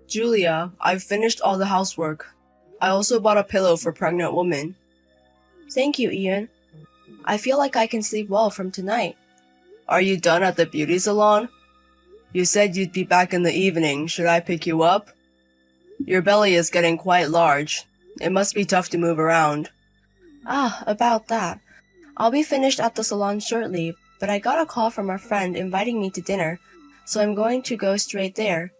Julia, I've finished all the housework. I also bought a pillow for pregnant women. Thank you, Ian. I feel like I can sleep well from tonight. Are you done at the beauty salon? You said you'd be back in the evening. Should I pick you up? Your belly is getting quite large. It must be tough to move around. About that. I'll be finished at the salon shortly, but I got a call from a friend inviting me to dinner, so I'm going to go straight there.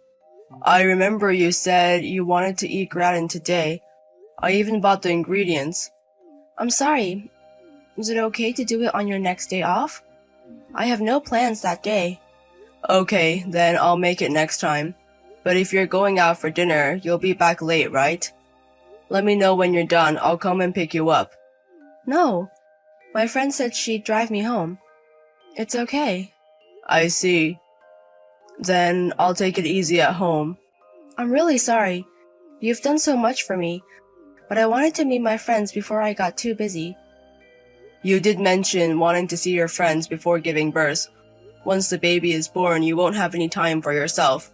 I remember you said you wanted to eat gratin today. I even bought the ingredients. I'm sorry. Is it okay to do it on your next day off? I have no plans that day. Okay, then I'll make it next time. But if you're going out for dinner, you'll be back late, right? Let me know when you're done. I'll come and pick you up. No. My friend said she'd drive me home. It's okay. I see. Then I'll take it easy at home. I'm really sorry. You've done so much for me, but I wanted to meet my friends before I got too busy. You did mention wanting to see your friends before giving birth. Once the baby is born, you won't have any time for yourself.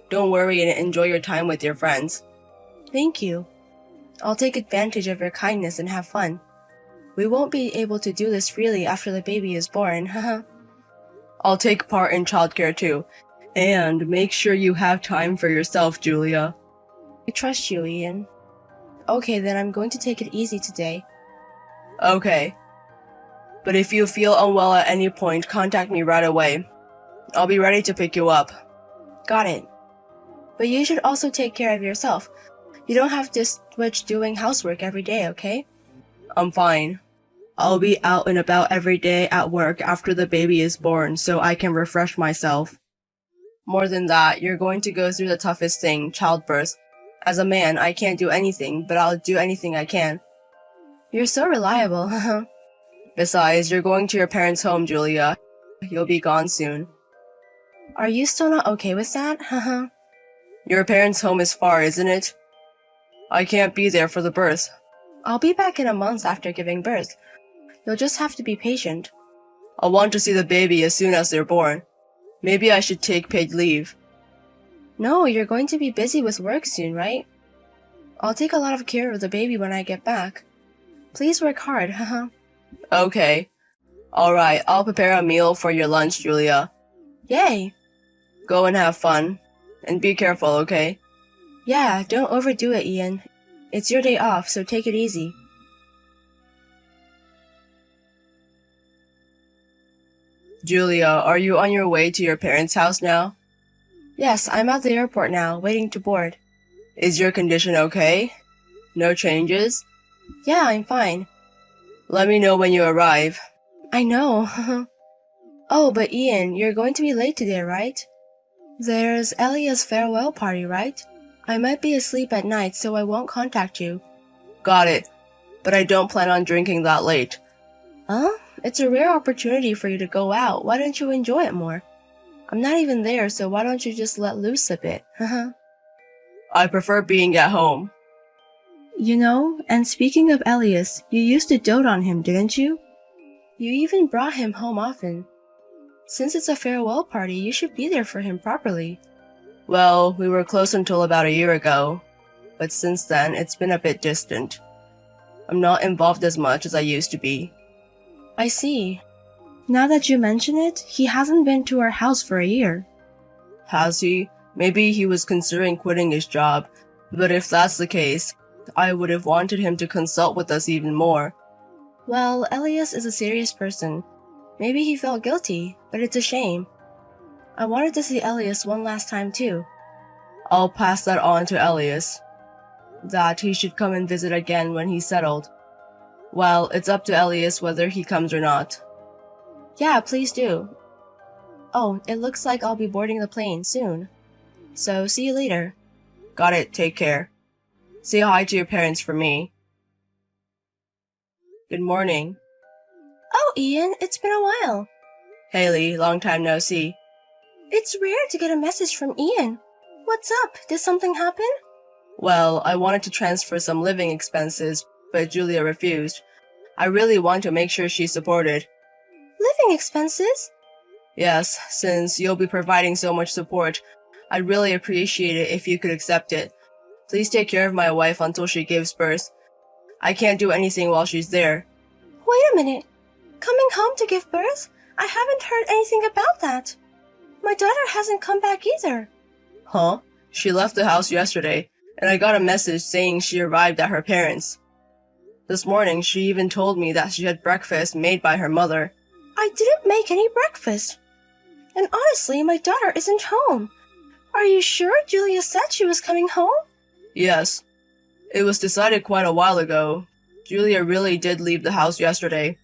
Don't worry and enjoy your time with your friends. Thank you. I'll take advantage of your kindness and have fun. We won't be able to do this freely after the baby is born, haha. I'll take part in childcare too. And make sure you have time for yourself, Julia. I trust you, Ian. Okay, then I'm going to take it easy today. Okay. But if you feel unwell at any point, contact me right away. I'll be ready to pick you up. Got it. But you should also take care of yourself. You don't have to switch doing housework every day, okay? I'm fine. I'll be out and about every day at work after the baby is born so I can refresh myself. More than that, you're going to go through the toughest thing, childbirth. As a man, I can't do anything, but I'll do anything I can. You're so reliable, haha. Besides, you're going to your parents' home, Julia. You'll be gone soon. Are you still not okay with that, haha? Your parents' home is far, isn't it? I can't be there for the birth. I'll be back in a month after giving birth. You'll just have to be patient. I want to see the baby as soon as they're born. Maybe I should take paid leave. No, you're going to be busy with work soon, right? I'll take a lot of care of the baby when I get back. Please work hard, haha. Okay. Alright, I'll prepare a meal for your lunch, Julia. Yay! Go and have fun. And be careful, okay? Yeah, don't overdo it, Ian. It's your day off, so take it easy. Julia, are you on your way to your parents' house now? Yes, I'm at the airport now, waiting to board. Is your condition okay? No changes? Yeah, I'm fine. Let me know when you arrive. I know. Oh, but Ian, you're going to be late today, right? There's Elia's farewell party, right? I might be asleep at night, so I won't contact you. Got it. But I don't plan on drinking that late. Huh? It's a rare opportunity for you to go out. Why don't you enjoy it more? I'm not even there, so why don't you just let loose a bit? Haha. I prefer being at home. You know, and speaking of Elias, you used to dote on him, didn't you? You even brought him home often. Since it's a farewell party, you should be there for him properly. Well, we were close until about a year ago. But since then, it's been a bit distant. I'm not involved as much as I used to be. I see. Now that you mention it, he hasn't been to our house for a year. Has he? Maybe he was considering quitting his job. But if that's the case, I would have wanted him to consult with us even more. Well, Elias is a serious person. Maybe he felt guilty, but it's a shame. I wanted to see Elias one last time too. I'll pass that on to Elias. That he should come and visit again when he's settled. Well, it's up to Elias whether he comes or not. Yeah, please do. Oh, it looks like I'll be boarding the plane soon. So, see you later. Got it, take care. Say hi to your parents for me. Good morning. Oh, Ian, it's been a while. Haley, long time no see. It's rare to get a message from Ian. What's up? Did something happen? Well, I wanted to transfer some living expenses, but Julia refused. I really want to make sure she's supported. Living expenses? Yes, since you'll be providing so much support, I'd really appreciate it if you could accept it. Please take care of my wife until she gives birth. I can't do anything while she's there. Wait a minute. Coming home to give birth? I haven't heard anything about that. My daughter hasn't come back either. Huh? She left the house yesterday, and I got a message saying she arrived at her parents'. This morning, she even told me that she had breakfast made by her mother. I didn't make any breakfast. And honestly, my daughter isn't home. Are you sure Julia said she was coming home? Yes. It was decided quite a while ago. Julia really did leave the house yesterday.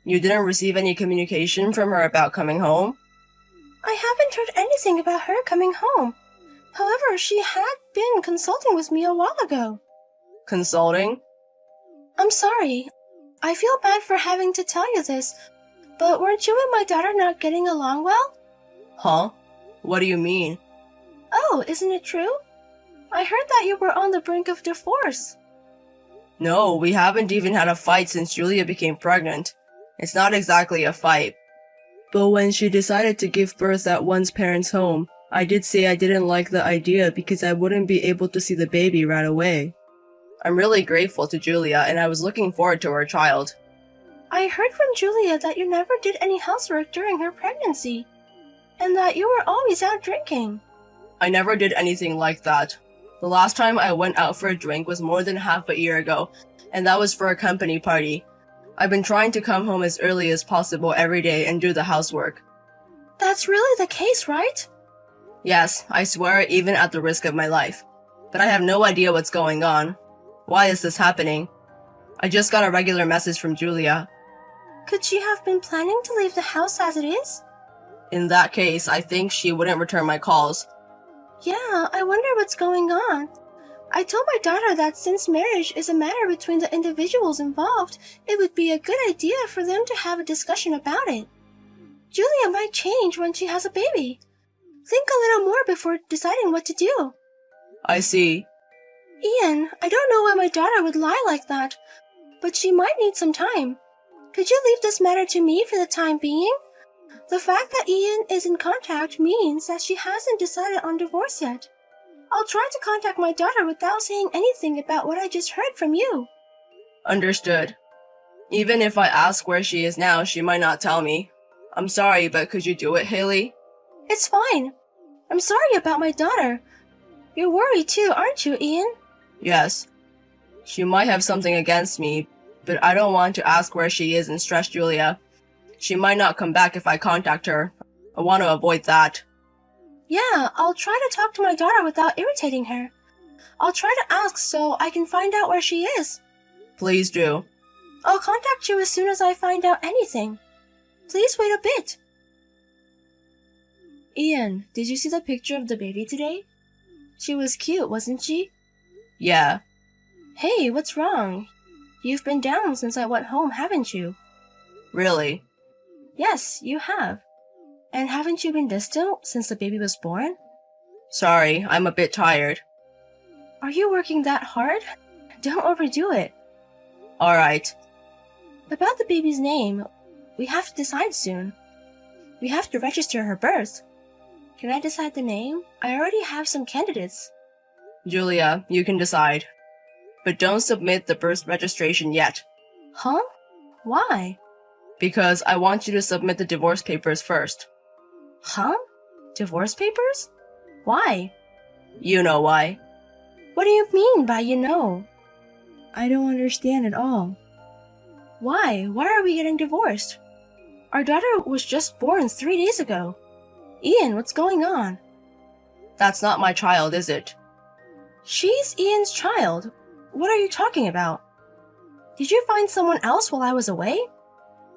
You didn't receive any communication from her about coming home? I haven't heard anything about her coming home. However, she had been consulting with me a while ago. Consulting? I'm sorry. I feel bad for having to tell you this, but weren't you and my daughter not getting along well? Huh? What do you mean? Oh, isn't it true? I heard that you were on the brink of divorce. No, we haven't even had a fight since Julia became pregnant. It's not exactly a fight. But when she decided to give birth at one's parents' home, I did say I didn't like the idea because I wouldn't be able to see the baby right away. I'm really grateful to Julia, and I was looking forward to her child. I heard from Julia that you never did any housework during her pregnancy, and that you were always out drinking. I never did anything like that. The last time I went out for a drink was more than half a year ago, and that was for a company party. I've been trying to come home as early as possible every day and do the housework. That's really the case, right? Yes, I swear, even at the risk of my life. But I have no idea what's going on. Why is this happening? I just got a regular message from Julia. Could she have been planning to leave the house as it is? In that case, I think she wouldn't return my calls. Yeah, I wonder what's going on. I told my daughter that since marriage is a matter between the individuals involved, it would be a good idea for them to have a discussion about it. Julia might change when she has a baby. Think a little more before deciding what to do. I see. Ian, I don't know why my daughter would lie like that, but she might need some time. Could you leave this matter to me for the time being? The fact that Ian is in contact means that she hasn't decided on divorce yet. I'll try to contact my daughter without saying anything about what I just heard from you. Understood. Even if I ask where she is now, she might not tell me. I'm sorry, but could you do it, Haley? It's fine. I'm sorry about my daughter. You're worried too, aren't you, Ian? Yes. She might have something against me, but I don't want to ask where she is and stress Julia. She might not come back if I contact her. I want to avoid that. Yeah, I'll try to talk to my daughter without irritating her. I'll try to ask so I can find out where she is. Please do. I'll contact you as soon as I find out anything. Please wait a bit. Ian, did you see the picture of the baby today? She was cute, wasn't she? Yeah. Hey, what's wrong? You've been down since I went home, haven't you? Really? Yes, you have. And haven't you been distant since the baby was born? Sorry, I'm a bit tired. Are you working that hard? Don't overdo it. Alright. About the baby's name, we have to decide soon. We have to register her birth. Can I decide the name? I already have some candidates. Julia, you can decide. But don't submit the birth registration yet. Huh? Why? Because I want you to submit the divorce papers first. Huh? Divorce papers? Why? You know why. What do you mean by you know? I don't understand at all. Why? Why are we getting divorced? Our daughter was just born 3 days ago. Ian, what's going on? That's not my child, is it? She's Ian's child. What are you talking about? Did you find someone else while I was away?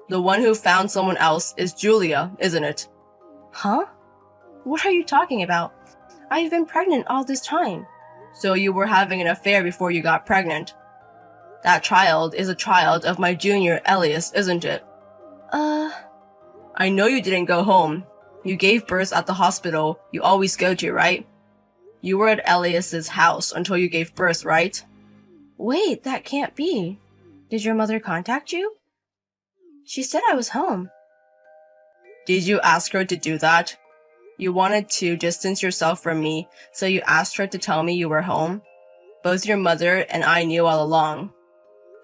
The one who found someone else is Julia, isn't it? Huh? What are you talking about? I've been pregnant all this time. So you were having an affair before you got pregnant. That child is a child of my junior, Elias, isn't it? I know you didn't go home. You gave birth at the hospital you always go to, right? You were at Elias's house until you gave birth, right? Wait, that can't be. Did your mother contact you? She said I was home. Did you ask her to do that? You wanted to distance yourself from me, so you asked her to tell me you were home. Both your mother and I knew all along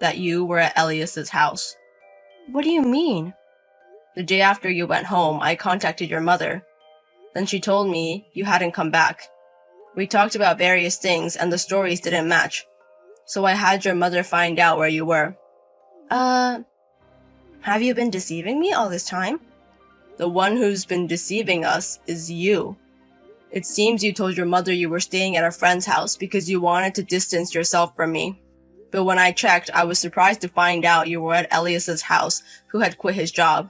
that you were at Elias's house. What do you mean? The day after you went home, I contacted your mother. Then she told me you hadn't come back. We talked about various things and the stories didn't match. So I had your mother find out where you were. Have you been deceiving me all this time? The one who's been deceiving us is you. It seems you told your mother you were staying at a friend's house because you wanted to distance yourself from me. But when I checked, I was surprised to find out you were at Elias's house, who had quit his job.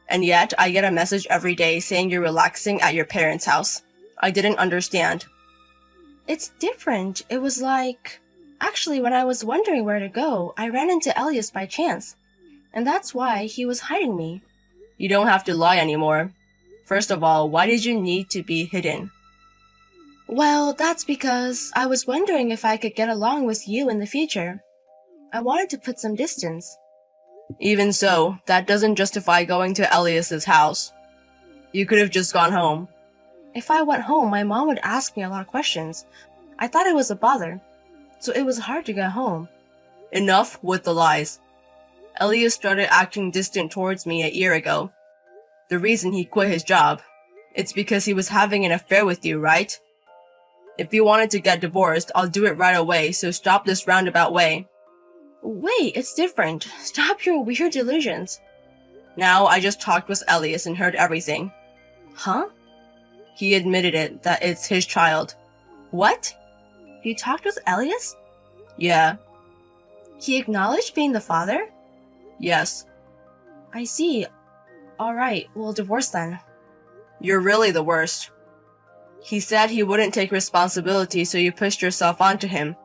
And yet, I get a message every day saying you're relaxing at your parents' house. I didn't understand. It's different. It was like... Actually, when I was wondering where to go, I ran into Elias by chance. And that's why he was hiding me. You don't have to lie anymore. First of all, why did you need to be hidden? Well, that's because I was wondering if I could get along with you in the future. I wanted to put some distance. Even so, that doesn't justify going to Elias's house. You could have just gone home. If I went home, my mom would ask me a lot of questions. I thought it was a bother, so it was hard to get home. Enough with the lies. Elias started acting distant towards me a year ago. The reason he quit his job, it's because he was having an affair with you, right? If you wanted to get divorced, I'll do it right away, so stop this roundabout way. Wait, it's different. Stop your weird delusions. Now, I just talked with Elias and heard everything. Huh? He admitted it, that it's his child. What? You talked with Elias? Yeah. He acknowledged being the father? Yes. I see. Alright, we'll divorce then. You're really the worst. He said he wouldn't take responsibility, so you pushed yourself onto him.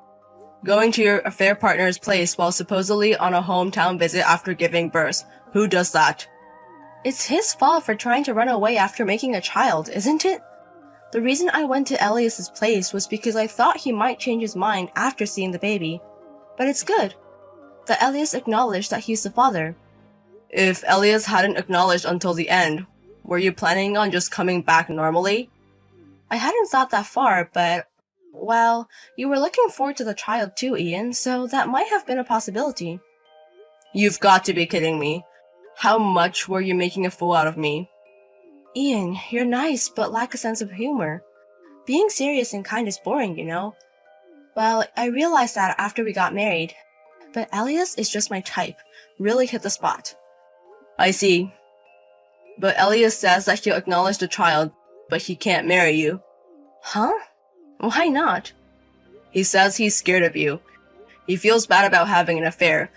Going to your affair partner's place while supposedly on a hometown visit after giving birth. Who does that? It's his fault for trying to run away after making a child, isn't it? The reason I went to Elias's place was because I thought he might change his mind after seeing the baby. But it's good that Elias acknowledged that he's the father. If Elias hadn't acknowledged until the end, were you planning on just coming back normally? I hadn't thought that far, but... Well, you were looking forward to the child too, Ian, so that might have been a possibility. You've got to be kidding me. How much were you making a fool out of me? Ian, you're nice, but lack a sense of humor. Being serious and kind is boring, you know? Well, I realized that after we got married. But Elias is just my type. Really hit the spot. I see. But Elias says that he'll acknowledge the child, but he can't marry you. Huh? Why not? He says he's scared of you. He feels bad about having an affair,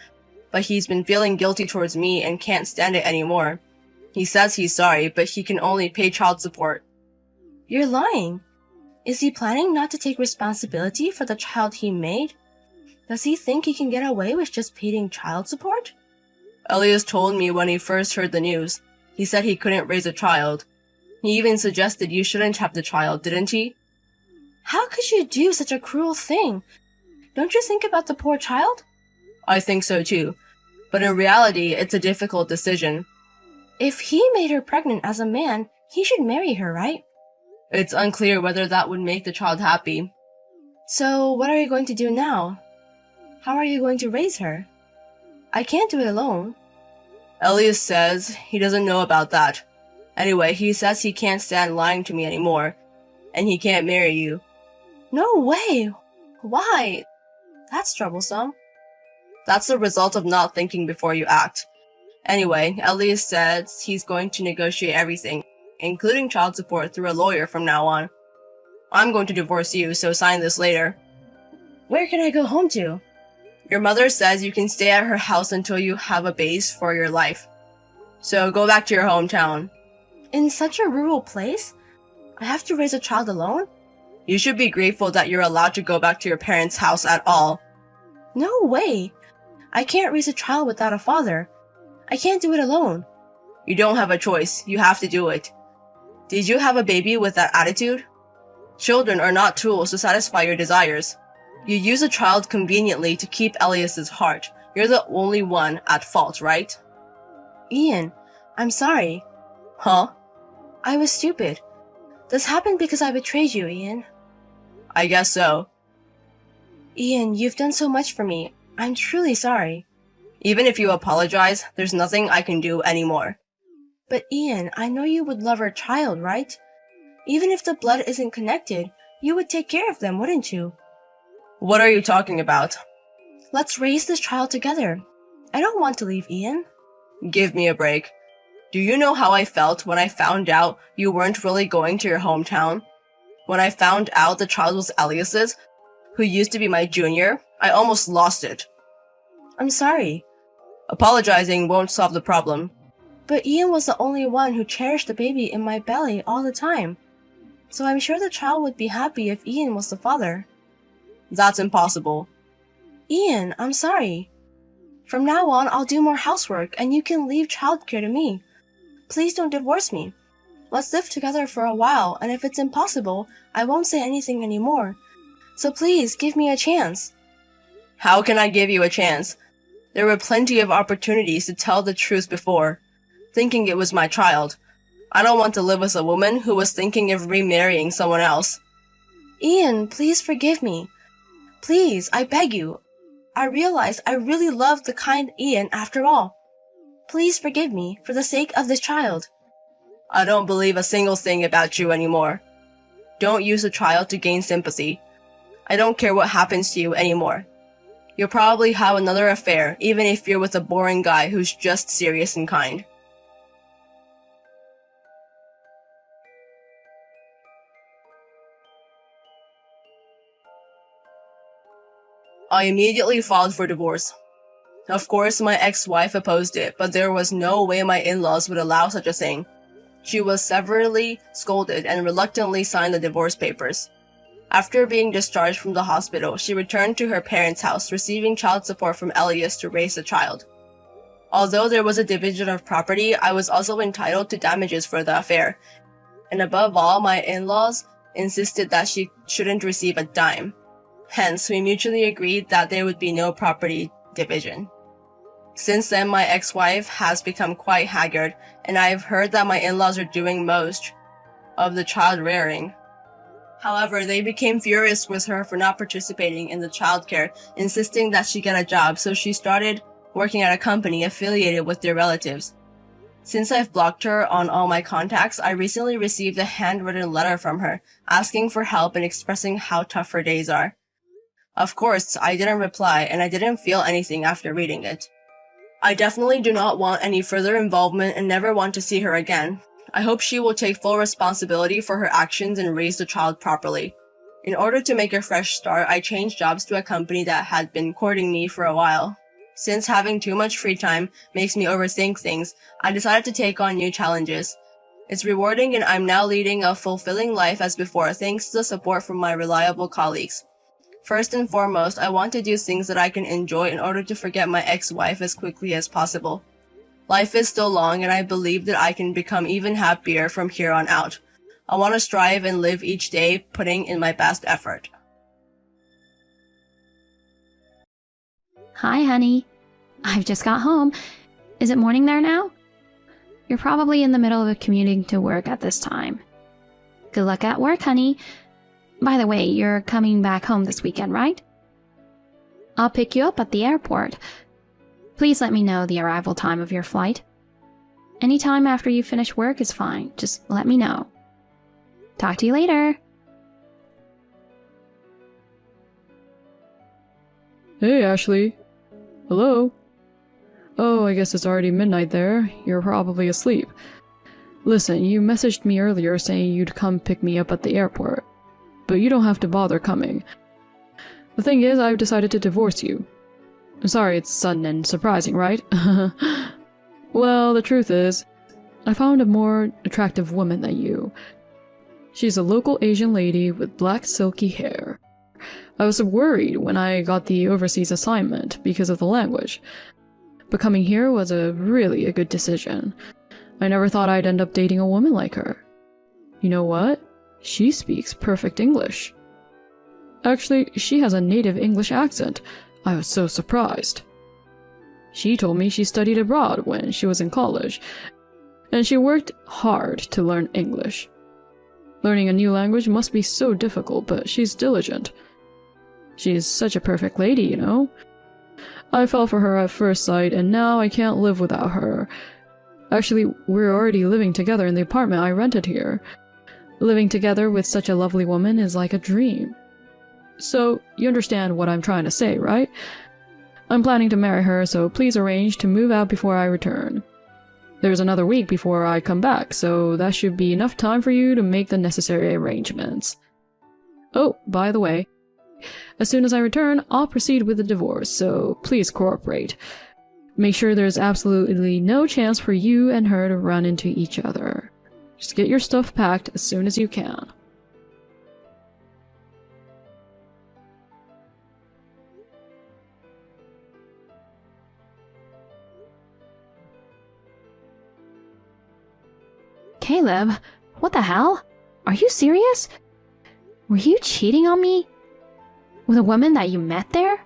but he's been feeling guilty towards me and can't stand it anymore. He says he's sorry, but he can only pay child support. You're lying. Is he planning not to take responsibility for the child he made? Does he think he can get away with just paying child support? Elias told me when he first heard the news. He said he couldn't raise a child. He even suggested you shouldn't have the child, didn't he? How could you do such a cruel thing? Don't you think about the poor child? I think so too. But in reality, it's a difficult decision. If he made her pregnant as a man, he should marry her, right? It's unclear whether that would make the child happy. So, what are you going to do now? How are you going to raise her? I can't do it alone. Elias says he doesn't know about that. Anyway, he says he can't stand lying to me anymore, and he can't marry you. No way! Why? That's troublesome. That's the result of not thinking before you act. Anyway, Elias says he's going to negotiate everything, including child support, through a lawyer from now on. I'm going to divorce you, so sign this later. Where can I go home to? Your mother says you can stay at her house until you have a base for your life. So go back to your hometown. In such a rural place? I have to raise a child alone? You should be grateful that you're allowed to go back to your parents' house at all. No way! I can't raise a child without a father. I can't do it alone. You don't have a choice. You have to do it. Did you have a baby with that attitude? Children are not tools to satisfy your desires. You use a child conveniently to keep Elias's heart. You're the only one at fault, right? Ian, I'm sorry. Huh? I was stupid. This happened because I betrayed you, Ian. I guess so. Ian, you've done so much for me. I'm truly sorry. Even if you apologize, there's nothing I can do anymore. But Ian, I know you would love our child, right? Even if the blood isn't connected, you would take care of them, wouldn't you? What are you talking about? Let's raise this child together. I don't want to leave Ian. Give me a break. Do you know how I felt when I found out you weren't really going to your hometown? When I found out the child was Elias's, who used to be my junior, I almost lost it. I'm sorry. Apologizing won't solve the problem. But Ian was the only one who cherished the baby in my belly all the time. So I'm sure the child would be happy if Ian was the father. That's impossible. Ian, I'm sorry. From now on, I'll do more housework and you can leave childcare to me. Please don't divorce me. Let's live together for a while, and if it's impossible, I won't say anything anymore. So please, give me a chance. How can I give you a chance? There were plenty of opportunities to tell the truth before, thinking it was my child. I don't want to live with a woman who was thinking of remarrying someone else. Ian, please forgive me. Please, I beg you. I realize I really love the kind Ian after all. Please forgive me for the sake of this child. I don't believe a single thing about you anymore. Don't use the child to gain sympathy. I don't care what happens to you anymore. You'll probably have another affair, even if you're with a boring guy who's just serious and kind. I immediately filed for divorce. Of course, my ex-wife opposed it, but there was no way my in-laws would allow such a thing. She was severely scolded and reluctantly signed the divorce papers. After being discharged from the hospital, she returned to her parents' house, receiving child support from Elias to raise the child. Although there was a division of property, I was also entitled to damages for the affair. And above all, my in-laws insisted that she shouldn't receive a dime. Hence, we mutually agreed that there would be no property division. Since then, my ex-wife has become quite haggard, and I've heard that my in-laws are doing most of the child rearing. However, they became furious with her for not participating in the childcare, insisting that she get a job, so she started working at a company affiliated with their relatives. Since I've blocked her on all my contacts, I recently received a handwritten letter from her, asking for help and expressing how tough her days are. Of course, I didn't reply, and I didn't feel anything after reading it. I definitely do not want any further involvement and never want to see her again. I hope she will take full responsibility for her actions and raise the child properly. In order to make a fresh start, I changed jobs to a company that had been courting me for a while. Since having too much free time makes me overthink things, I decided to take on new challenges. It's rewarding and I'm now leading a fulfilling life as before thanks to the support from my reliable colleagues. First and foremost, I want to do things that I can enjoy in order to forget my ex-wife as quickly as possible. Life is still long and I believe that I can become even happier from here on out. I want to strive and live each day putting in my best effort. Hi, honey. I've just got home. Is it morning there now? You're probably in the middle of commuting to work at this time. Good luck at work, honey. By the way, you're coming back home this weekend, right? I'll pick you up at the airport. Please let me know the arrival time of your flight. Any time after you finish work is fine. Just let me know. Talk to you later. Hey, Ashley. Hello? Oh, I guess it's already midnight there. You're probably asleep. Listen, you messaged me earlier saying you'd come pick me up at the airport. But you don't have to bother coming. The thing is, I've decided to divorce you. Sorry, it's sudden and surprising, right? Well, the truth is, I found a more attractive woman than you. She's a local Asian lady with black silky hair. I was worried when I got the overseas assignment because of the language. But coming here was really a good decision. I never thought I'd end up dating a woman like her. You know what? She speaks perfect English. Actually, she has a native English accent. I was so surprised. She told me she studied abroad when she was in college, and she worked hard to learn English. Learning a new language must be so difficult, but she's diligent. She's such a perfect lady, you know? I fell for her at first sight, and now I can't live without her. Actually, we're already living together in the apartment I rented here. Living together with such a lovely woman is like a dream. So, you understand what I'm trying to say, right? I'm planning to marry her, so please arrange to move out before I return. There's another week before I come back, so that should be enough time for you to make the necessary arrangements. Oh, by the way, as soon as I return, I'll proceed with the divorce, so please cooperate. Make sure there's absolutely no chance for you and her to run into each other. Just get your stuff packed as soon as you can. Caleb, what the hell? Are you serious? Were you cheating on me? With a woman that you met there?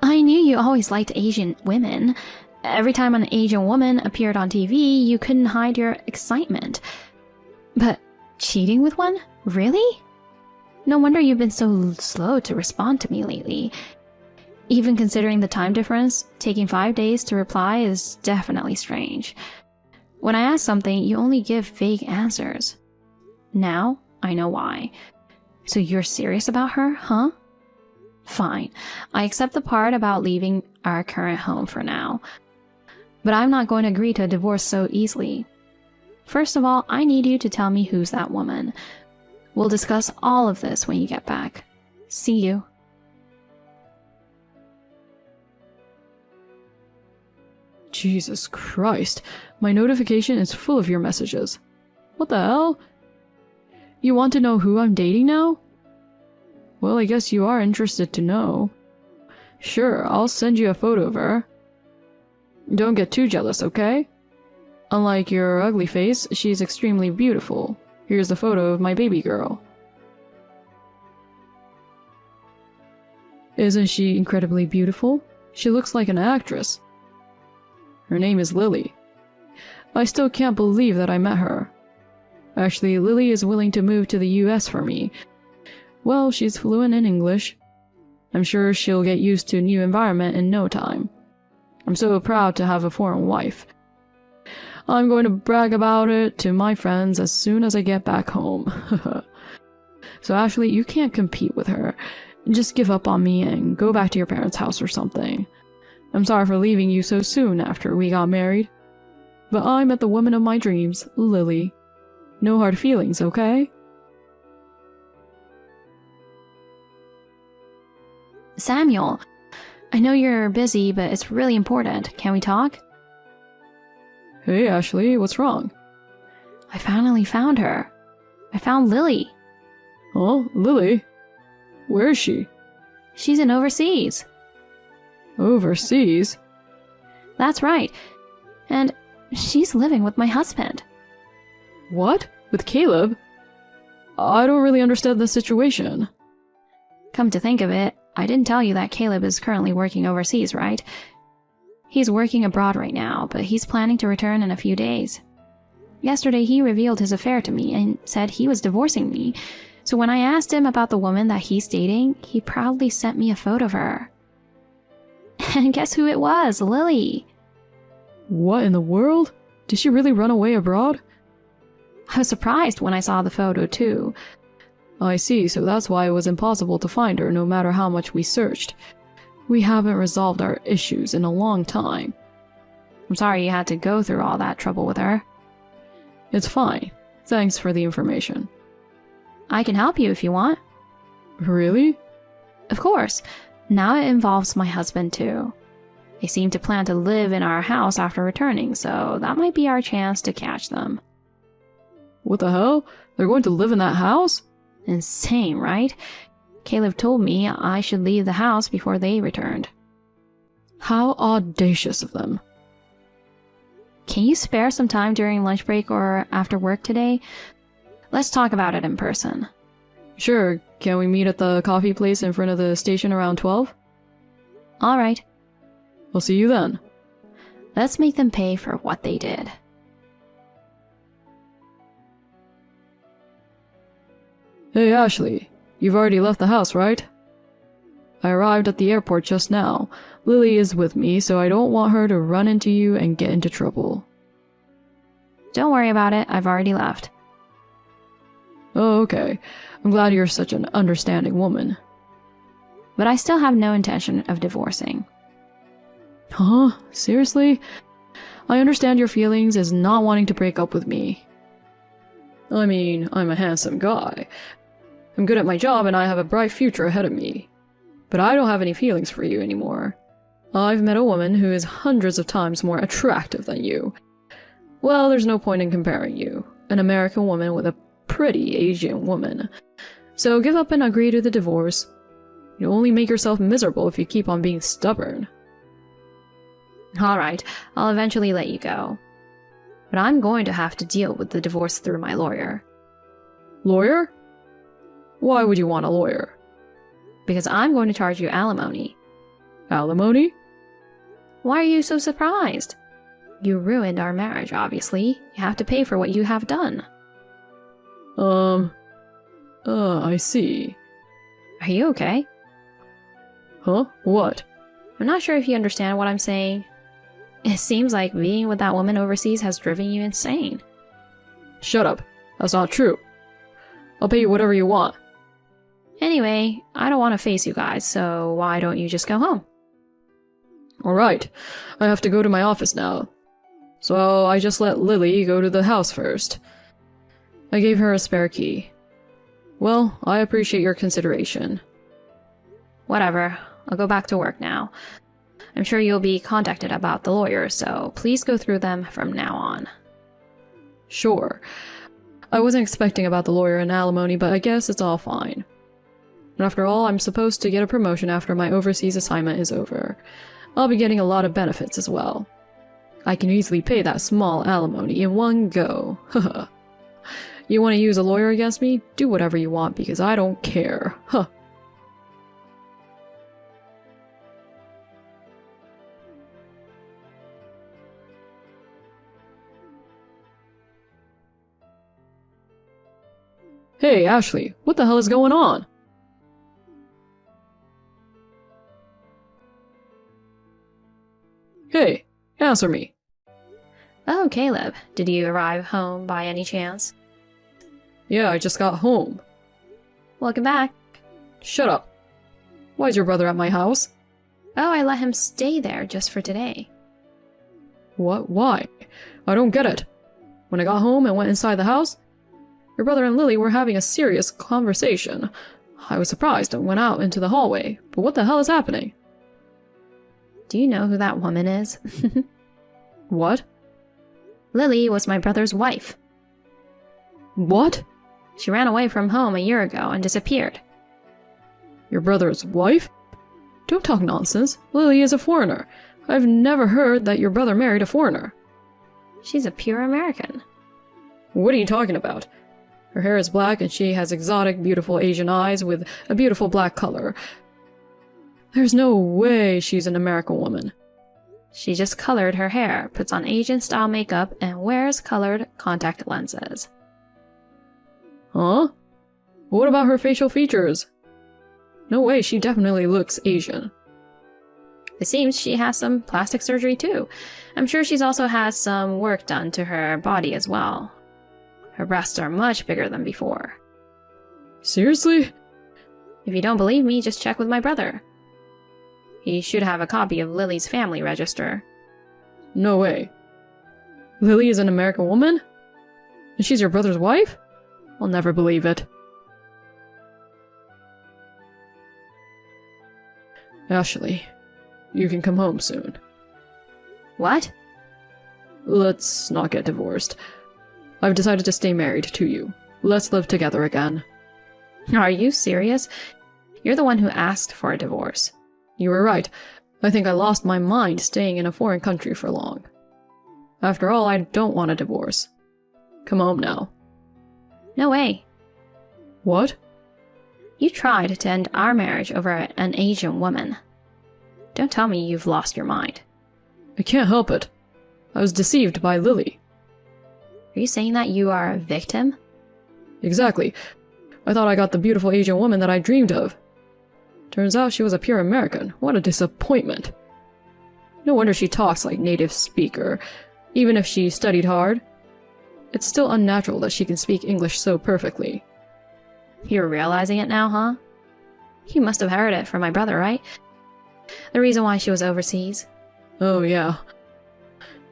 I knew you always liked Asian women. Every time an Asian woman appeared on TV, you couldn't hide your excitement. But cheating with one? Really? No wonder you've been so slow to respond to me lately. Even considering the time difference, taking 5 days to reply is definitely strange. When I ask something, you only give vague answers. Now, I know why. So you're serious about her, huh? Fine. I accept the part about leaving our current home for now. But I'm not going to agree to a divorce so easily. First of all, I need you to tell me who's that woman. We'll discuss all of this when you get back. See you. Jesus Christ, my notification is full of your messages. What the hell? You want to know who I'm dating now? Well, I guess you are interested to know. Sure, I'll send you a photo of her. Don't get too jealous, okay? Unlike your ugly face, she's extremely beautiful. Here's the photo of my baby girl. Isn't she incredibly beautiful? She looks like an actress. Her name is Lily. I still can't believe that I met her. Actually, Lily is willing to move to the US for me. Well, she's fluent in English. I'm sure she'll get used to a new environment in no time. I'm so proud to have a foreign wife. I'm going to brag about it to my friends as soon as I get back home. So Ashley, you can't compete with her. Just give up on me and go back to your parents' house or something. I'm sorry for leaving you so soon after we got married. But I met the woman of my dreams, Lily. No hard feelings, okay? Samuel, I know you're busy, but it's really important. Can we talk? Hey, Ashley, what's wrong? I finally found her. I found Lily. Oh, Lily? Where is she? She's in overseas. Overseas? That's right. And she's living with my husband. What? With Caleb? I don't really understand the situation. Come to think of it, I didn't tell you that Caleb is currently working overseas, right? He's working abroad right now, but he's planning to return in a few days. Yesterday, he revealed his affair to me and said he was divorcing me. So when I asked him about the woman that he's dating, he proudly sent me a photo of her. And guess who it was? Lily. What in the world? Did she really run away abroad? I was surprised when I saw the photo, too. I see, so that's why it was impossible to find her no matter how much we searched. We haven't resolved our issues in a long time. I'm sorry you had to go through all that trouble with her. It's fine. Thanks for the information. I can help you if you want. Really? Of course. Now it involves my husband, too. They seem to plan to live in our house after returning, so that might be our chance to catch them. What the hell? They're going to live in that house? Insane, right? Caleb told me I should leave the house before they returned. How audacious of them. Can you spare some time during lunch break or after work today? Let's talk about it in person. Sure. Can we meet at the coffee place in front of the station around 12? All right. I'll see you then. Let's make them pay for what they did. Hey Ashley, you've already left the house, right? I arrived at the airport just now. Lily is with me, so I don't want her to run into you and get into trouble. Don't worry about it, I've already left. Oh, okay. I'm glad you're such an understanding woman. But I still have no intention of divorcing. Huh? Seriously? I understand your feelings as not wanting to break up with me. I mean, I'm a handsome guy. I'm good at my job and I have a bright future ahead of me. But I don't have any feelings for you anymore. I've met a woman who is hundreds of times more attractive than you. Well, there's no point in comparing you. An American woman with a pretty Asian woman. So give up and agree to the divorce. You'll only make yourself miserable if you keep on being stubborn. Alright, I'll eventually let you go. But I'm going to have to deal with the divorce through my lawyer. Lawyer? Why would you want a lawyer? Because I'm going to charge you alimony. Alimony? Why are you so surprised? You ruined our marriage, obviously. You have to pay for what you have done. I see. Are you okay? Huh? What? I'm not sure if you understand what I'm saying. It seems like being with that woman overseas has driven you insane. Shut up. That's not true. I'll pay you whatever you want. Anyway, I don't want to face you guys, so why don't you just go home? Alright. I have to go to my office now. So I just let Lily go to the house first. I gave her a spare key. Well, I appreciate your consideration. Whatever. I'll go back to work now. I'm sure you'll be contacted about the lawyer, so please go through them from now on. Sure. I wasn't expecting about the lawyer and alimony, but I guess it's all fine. And after all, I'm supposed to get a promotion after my overseas assignment is over. I'll be getting a lot of benefits as well. I can easily pay that small alimony in one go. Haha. You want to use a lawyer against me? Do whatever you want because I don't care. Huh. Hey, Ashley, what the hell is going on? Hey, answer me. Oh, Caleb, did you arrive home by any chance? Yeah, I just got home. Welcome back. Shut up. Why is your brother at my house? Oh, I let him stay there just for today. What? Why? I don't get it. When I got home and went inside the house, your brother and Lily were having a serious conversation. I was surprised and went out into the hallway, but what the hell is happening? Do you know who that woman is? What? Lily was my brother's wife. What? She ran away from home a year ago and disappeared. Your brother's wife? Don't talk nonsense. Lily is a foreigner. I've never heard that your brother married a foreigner. She's a pure American. What are you talking about? Her hair is black and she has exotic, beautiful Asian eyes with a beautiful black color. There's no way she's an American woman. She just colored her hair, puts on Asian-style makeup, and wears colored contact lenses. Huh? What about her facial features? No way, she definitely looks Asian. It seems she has some plastic surgery too. I'm sure she's also had some work done to her body as well. Her breasts are much bigger than before. Seriously? If you don't believe me, just check with my brother. He should have a copy of Lily's family register. No way. Lily is an American woman? And she's your brother's wife? I'll never believe it. Ashley, you can come home soon. What? Let's not get divorced. I've decided to stay married to you. Let's live together again. Are you serious? You're the one who asked for a divorce. You were right. I think I lost my mind staying in a foreign country for long. After all, I don't want a divorce. Come home now. No way. What? You tried to end our marriage over an Asian woman. Don't tell me you've lost your mind. I can't help it. I was deceived by Lily. Are you saying that you are a victim? Exactly. I thought I got the beautiful Asian woman that I dreamed of. Turns out she was a pure American. What a disappointment. No wonder she talks like native speaker, even if she studied hard. It's still unnatural that she can speak English so perfectly. You're realizing it now, huh? You must have heard it from my brother, right? The reason why she was overseas. Oh, yeah.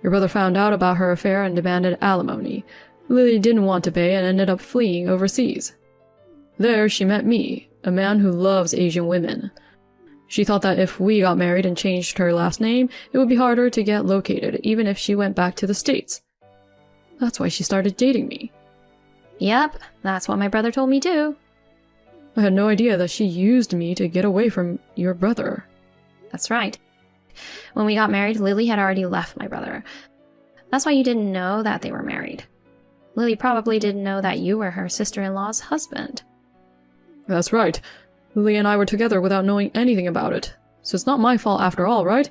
Your brother found out about her affair and demanded alimony. Lily didn't want to pay and ended up fleeing overseas. There she met me, a man who loves Asian women. She thought that if we got married and changed her last name, it would be harder to get located, even if she went back to the States. That's why she started dating me. Yep, that's what my brother told me too. I had no idea that she used me to get away from your brother. That's right. When we got married, Lily had already left my brother. That's why you didn't know that they were married. Lily probably didn't know that you were her sister-in-law's husband. That's right. Lily and I were together without knowing anything about it. So it's not my fault after all, right?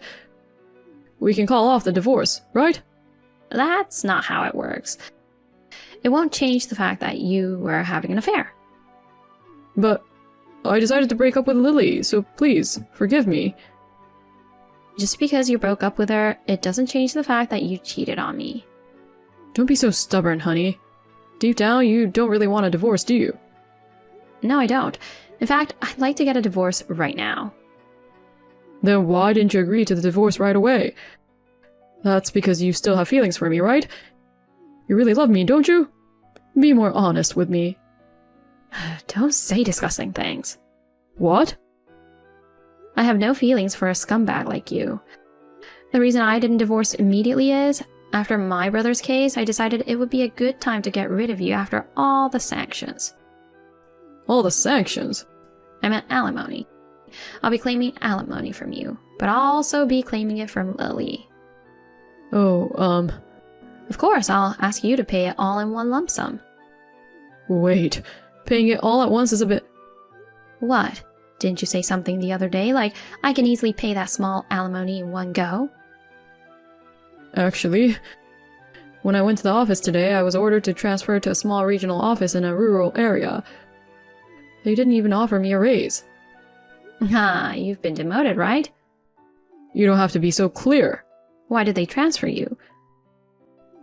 We can call off the divorce, right? That's not how it works. It won't change the fact that you were having an affair. But I decided to break up with Lily, so please, forgive me. Just because you broke up with her, it doesn't change the fact that you cheated on me. Don't be so stubborn, honey. Deep down, you don't really want a divorce, do you? No, I don't. In fact, I'd like to get a divorce right now. Then why didn't you agree to the divorce right away? That's because you still have feelings for me, right? You really love me, don't you? Be more honest with me. Don't say disgusting things. What? I have no feelings for a scumbag like you. The reason I didn't divorce immediately is, after my brother's case, I decided it would be a good time to get rid of you after all the sanctions. All the sanctions? I meant alimony. I'll be claiming alimony from you, but I'll also be claiming it from Lily. Oh, Of course, I'll ask you to pay it all in one lump sum. Wait. Paying it all at once is a bit... What? Didn't you say something the other day, like, I can easily pay that small alimony in one go? Actually, when I went to the office today, I was ordered to transfer to a small regional office in a rural area. They didn't even offer me a raise. Ah, you've been demoted, right? You don't have to be so clear. Why did they transfer you?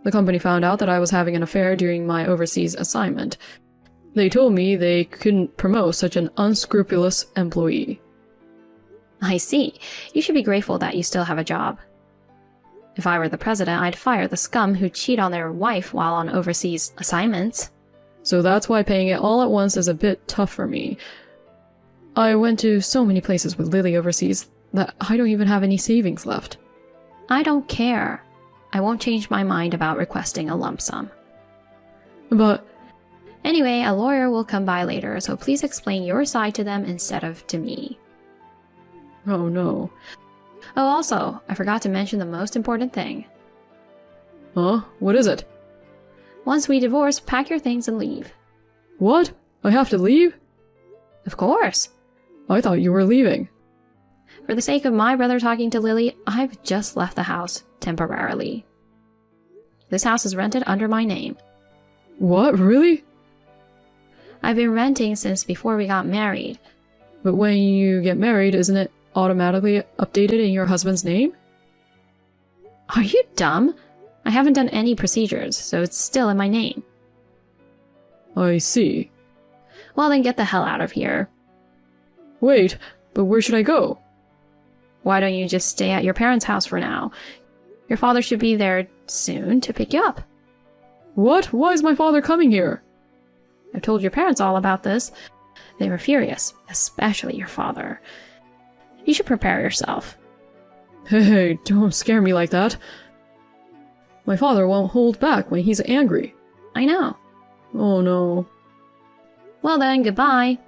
The company found out that I was having an affair during my overseas assignment. They told me they couldn't promote such an unscrupulous employee. I see. You should be grateful that you still have a job. If I were the president, I'd fire the scum who cheat on their wife while on overseas assignments. So that's why paying it all at once is a bit tough for me. I went to so many places with Lily overseas that I don't even have any savings left. I don't care. I won't change my mind about requesting a lump sum. But... Anyway, a lawyer will come by later, so please explain your side to them instead of to me. Oh no. Oh, also, I forgot to mention the most important thing. Huh? What is it? Once we divorce, pack your things and leave. What? I have to leave? Of course. I thought you were leaving. For the sake of my brother talking to Lily, I've just left the house temporarily. This house is rented under my name. What? Really? I've been renting since before we got married. But when you get married, isn't it automatically updated in your husband's name? Are you dumb? I haven't done any procedures, so it's still in my name. I see. Well, then get the hell out of here. Wait, but where should I go? Why don't you just stay at your parents' house for now? Your father should be there soon to pick you up. What? Why is my father coming here? I've told your parents all about this. They were furious, especially your father. You should prepare yourself. Hey, don't scare me like that. My father won't hold back when he's angry. I know. Oh no. Well then, goodbye.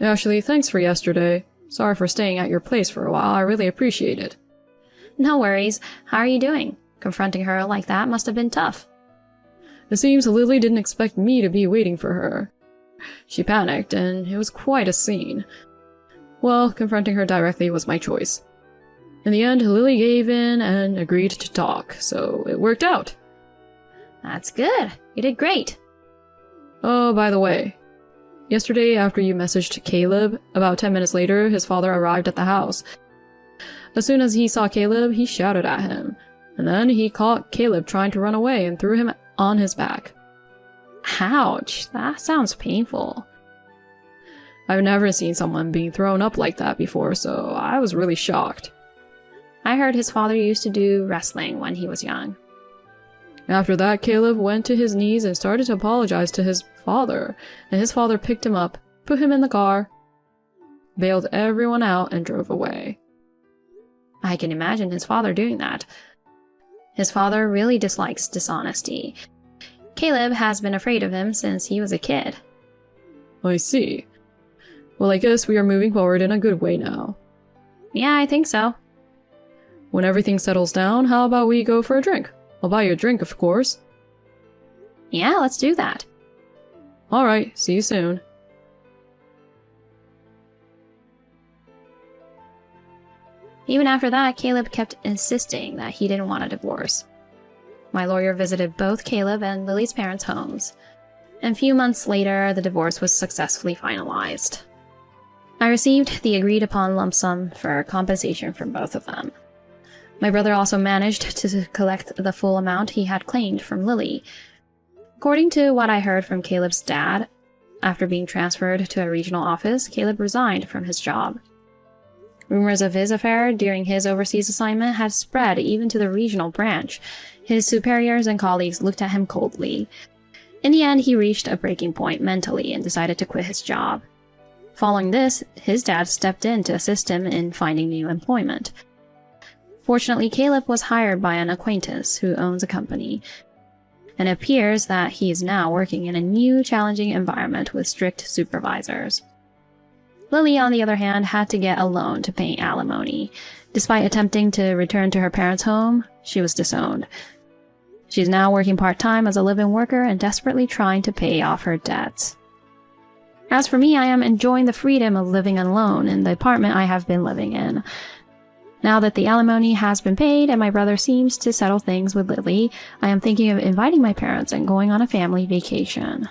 Ashley, thanks for yesterday. Sorry for staying at your place for a while. I really appreciate it. No worries. How are you doing? Confronting her like that must have been tough. It seems Lily didn't expect me to be waiting for her. She panicked, and it was quite a scene. Well, confronting her directly was my choice. In the end, Lily gave in and agreed to talk, so it worked out. That's good. You did great. Oh, by the way, yesterday after you messaged Caleb, about 10 minutes later, his father arrived at the house. As soon as he saw Caleb, he shouted at him, and then he caught Caleb trying to run away and threw him on his back. Ouch, that sounds painful. I've never seen someone being thrown up like that before, so I was really shocked. I heard his father used to do wrestling when he was young. After that, Caleb went to his knees and started to apologize to his father, and his father picked him up, put him in the car, bailed everyone out, and drove away. I can imagine his father doing that. His father really dislikes dishonesty. Caleb has been afraid of him since he was a kid. I see. Well, I guess we are moving forward in a good way now. Yeah, I think so. When everything settles down, how about we go for a drink? I'll buy you a drink, of course. Yeah, let's do that. Alright, see you soon. Even after that, Caleb kept insisting that he didn't want a divorce. My lawyer visited both Caleb and Lily's parents' homes, and a few months later, the divorce was successfully finalized. I received the agreed-upon lump sum for compensation from both of them. My brother also managed to collect the full amount he had claimed from Lily. According to what I heard from Caleb's dad, after being transferred to a regional office, Caleb resigned from his job. Rumors of his affair during his overseas assignment had spread even to the regional branch. His superiors and colleagues looked at him coldly. In the end, he reached a breaking point mentally and decided to quit his job. Following this, his dad stepped in to assist him in finding new employment. Fortunately, Caleb was hired by an acquaintance who owns a company, and it appears that he is now working in a new, challenging environment with strict supervisors. Lily, on the other hand, had to get a loan to pay alimony. Despite attempting to return to her parents' home, she was disowned. She is now working part-time as a live-in worker and desperately trying to pay off her debts. As for me, I am enjoying the freedom of living alone in the apartment I have been living in. Now that the alimony has been paid and my brother seems to settle things with Lily, I am thinking of inviting my parents and going on a family vacation.